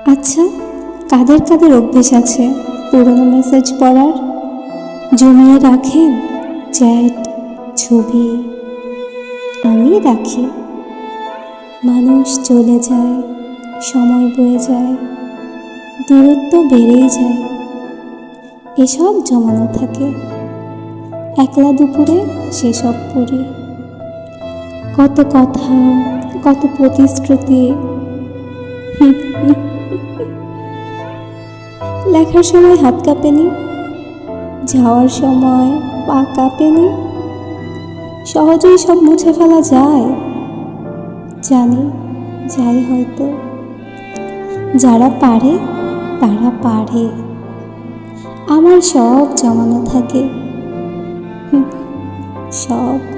আচ্ছা, কাদের কাদের অভ্যেস আছে পুরনো মেসেজ পড়ার? জমিয়ে রাখেন চ্যাট, ছবি। আমি রাখি। মানুষ চলে যায়, সময় বয়ে যায়, দূরত্ব বেড়েই যায়, এসব জমানো থাকে। একলা দুপুরে সেসব পড়ি। কত কথা, কত প্রতিশ্রুতি। লেখার সময় হাত কাঁপেনি, যাওয়ার সময় পা কাঁপেনি। সহজেই সব মুছে ফেলা যায়, জানি, যাই হয়তো। যারা পারে তারা পারে। আমার সব জমানো থাকে, সব।